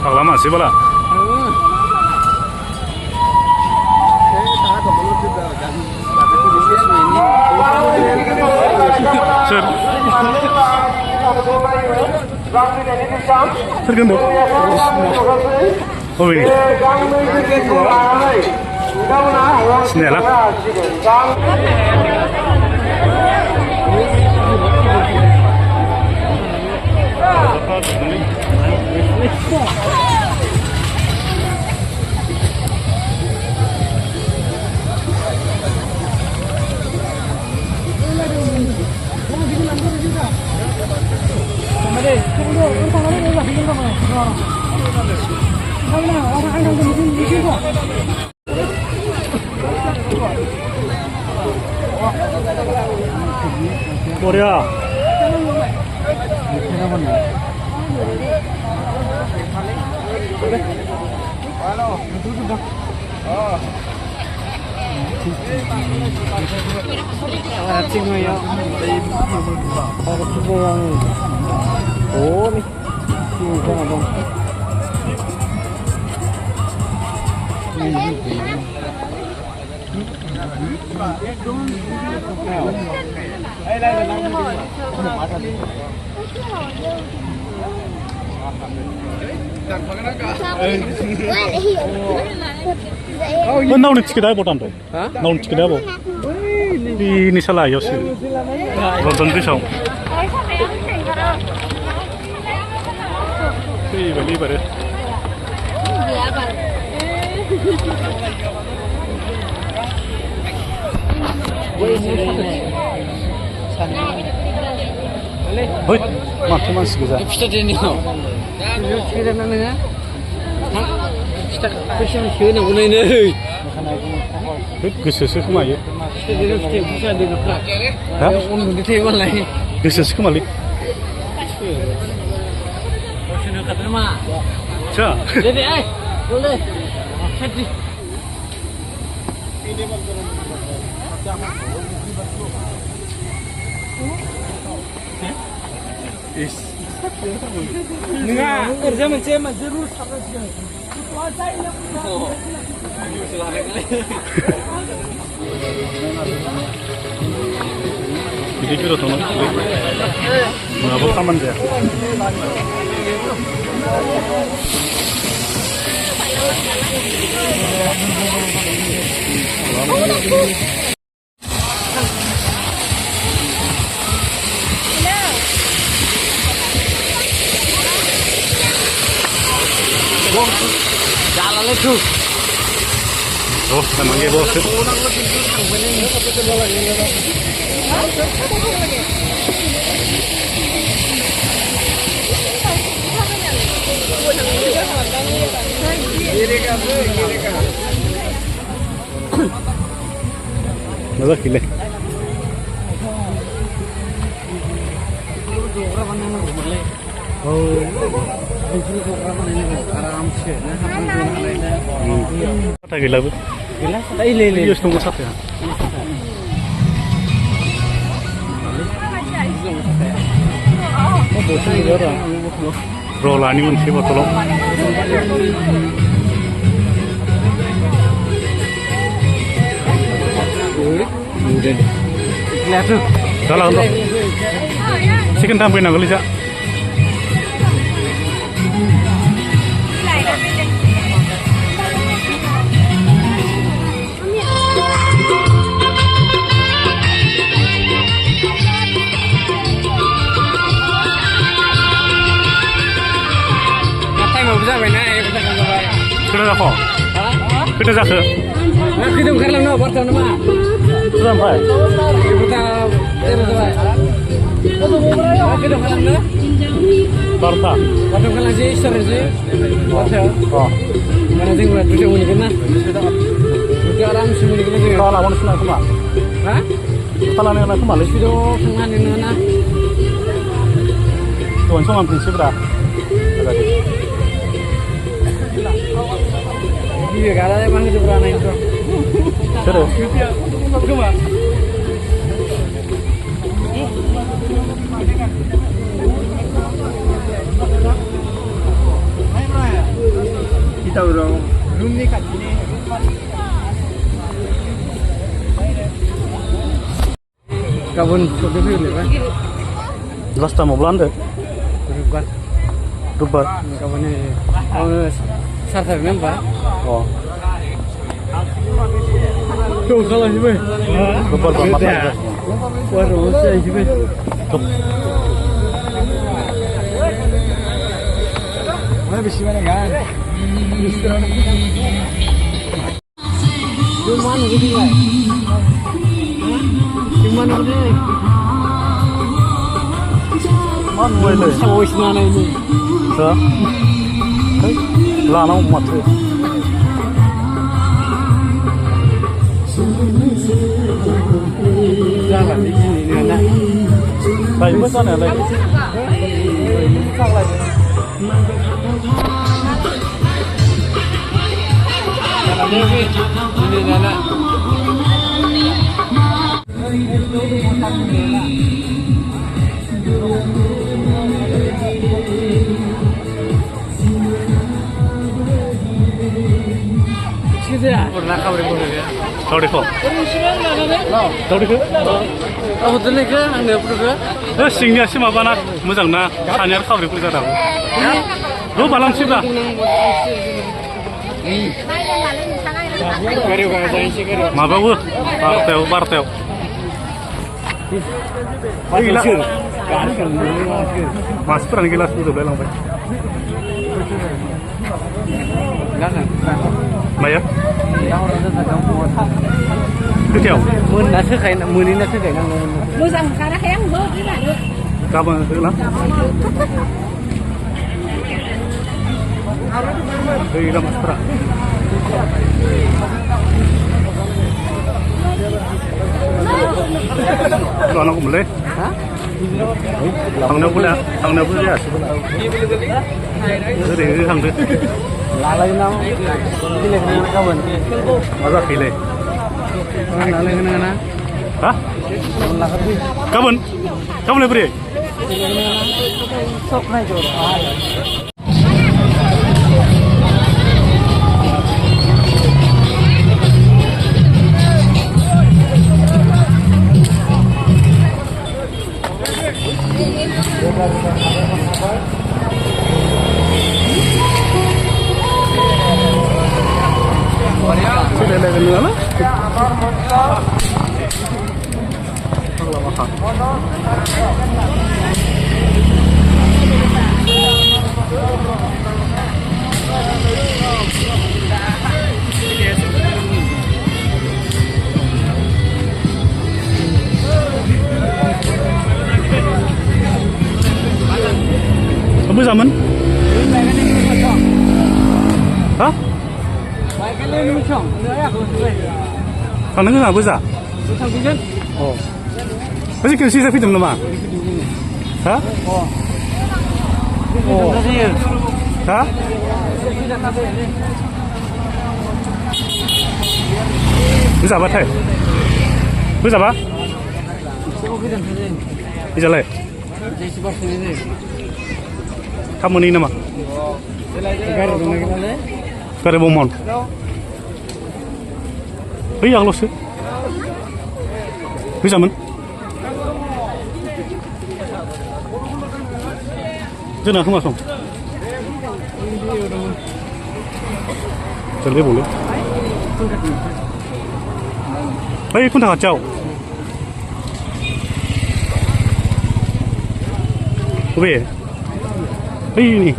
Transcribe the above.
lama sih bala. Sir. Tergantung. Oh ini. Sini lah. Korea. Naon cikida botan tuh. Naon cikida bo. Ini salah ya sih. Botan pisau. Beli bare. Hoi, macam segitu. Kita ni no. Kita mana ya? Kita pasien sini boleh ni. Kesusu kemana? Kita di rumah kita di rumah. Hah? Orang di table lagi. Kesusu kemana? Pasien kat rumah. Cah. Jadi, boleh. Hati. Is. Enggak, kerja macam jerus apa sih? Jadi kira tuh, nggak taman dia. Jalan itu. Oh, memang dia bos. Masa kile. Oh. आराम से ना गिला गिला ले ले ये तुमको साथ है वो बोतल ले रहा रोल आनी मुझे बोतल चलो चिकन टाइम पे ना गली जा Sudah apa? Sudah zakh. Nak kita kerana nak buat apa nama? Sudah apa? Kita kita kerana Barta. Buat kerana je isar je. Buat. Oh. Mana tengok tu je muni kena. Kita aram semua kena je. Kalau awak nak kemana? Hah? Kalau nak kemana? Sudah kemana ni mana? Tuan semua prinsip dah. Iya, kalau emang itu berani itu. Terus. Cuma. Tahu room ni kat sini. Kabun kopi ni kan? Last time oblan deh. Rubat. Rubat. Kabun ni. Sarta member. Oh. Tuh kalau sih be. Rubat berapa? Baru saya sih be. Mana besi mana kan? Cuman gitu kan? Cuman ini. Man boleh. Sawis mana ini? Sah. Lana umat tu. Jalan di sini ada. Baik macam mana lagi? Ini nana. Sudah. Pernah kau berbuat ya? Tahu deh kok. Tahu deh. Aku tu ni ke? Anda perlu ke? Singnya sih apa nak? Macam na? Hanya kau beri kuliah tahu. Lo balam sih dah. Kau kalau saya sih kau. Maba bu, barteo. Gila. Mas pernah gelas tu belang baik. Bayar? Kecil. Mun nasi kain, mun ini nasi kain. Mua rằng khá là khéo bớt cái là được. Kapan tu lah? Gila mas pernah. Lo anak boleh? Thằng nào boleh ya? Jadi thằng tu. Lalai nau. Pilih kena kawan. Masa pilih? Lalai kena. Hah? Lakat ni. Kapan? Kapan boleh beri? Sok naik jauh. Sudah ada dulu lah. Allah mahal. Apa zaman? Hah? Baik ni macam. Kau nak apa sah? Macam pijan. Oh. Masih kau sisa pinjam nama? Hah? Oh. Oh. Hah? Bisa apa teh? Bisa apa? Bisa leh. Kamu ni nama? Kare bomon. Iya kalau sih. Bisa men? Jangan aku masuk. Jadi boleh. Baik pun tak jauh. Oke. Ini.